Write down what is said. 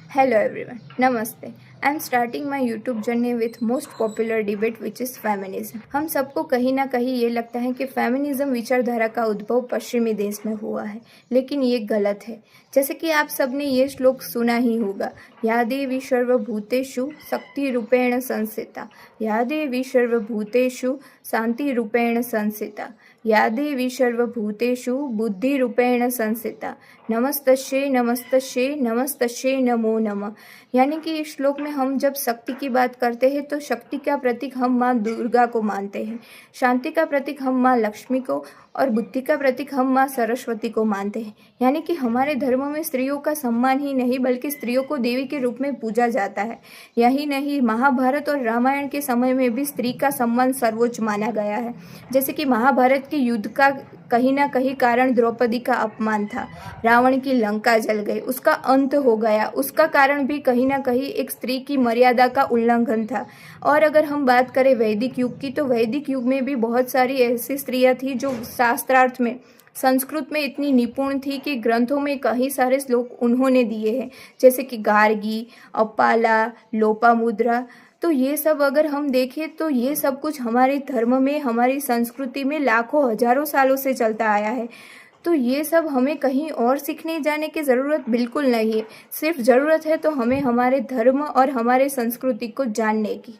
Hello everyone, Namaste. I am starting my YouTube journey with most popular debate which is feminism. हम सबको कहीं ना कहीं ये लगता है कि फेमिनिज्म विचारधारा का उद्भव पश्चिमी देश में हुआ है, लेकिन ये गलत है। जैसे कि आप सबने ये श्लोक सुना ही होगा, या देवी सर्वभूतेषु शक्ति रूपेण संस्थिता, या देवी सर्वभूतेषु शांति रूपेण संस्थिता, या देवी सर्वभूतेषु बुद्धि रूपेण संस्थिता, नमस्तस्यै नमस्तस्यै नमस्तस्यै नमो नमः। यानी कि इस श्लोक में हम जब शक्ति की बात करते हैं तो शक्ति का प्रतीक हम माँ दुर्गा को मानते हैं, शांति का प्रतीक हम माँ लक्ष्मी को और बुद्धि का प्रतीक हम माँ सरस्वती को मानते हैं। यानी कि हमारे धर्म में स्त्रियों का सम्मान ही नहीं बल्कि स्त्रियों को देवी के रूप में पूजा जाता है। यही नहीं, महाभारत और रामायण के समय में भी स्त्री का सम्मान सर्वोच्च माना गया है। जैसे कि महाभारत के युद्ध का कहीं ना कहीं कारण द्रौपदी का अपमान था, रावण की लंका जल गई, उसका अंत हो गया, उसका कारण भी कहीं ना कहीं एक स्त्री की मर्यादा का उल्लंघन था। और अगर हम बात करें वैदिक युग की, तो वैदिक युग में भी बहुत सारी ऐसी स्त्रियां थी जो शास्त्रार्थ में संस्कृत में इतनी निपुण थी कि ग्रंथों में कई सारे श्लोक उन्होंने दिए हैं, जैसे कि गार्गी, अपाला, लोपामुद्रा। तो ये सब अगर हम देखें तो ये सब कुछ हमारे धर्म में, हमारी संस्कृति में लाखों हजारों सालों से चलता आया है। तो ये सब हमें कहीं और सीखने जाने की ज़रूरत बिल्कुल नहीं है, सिर्फ ज़रूरत है तो हमें हमारे धर्म और हमारे संस्कृति को जानने की।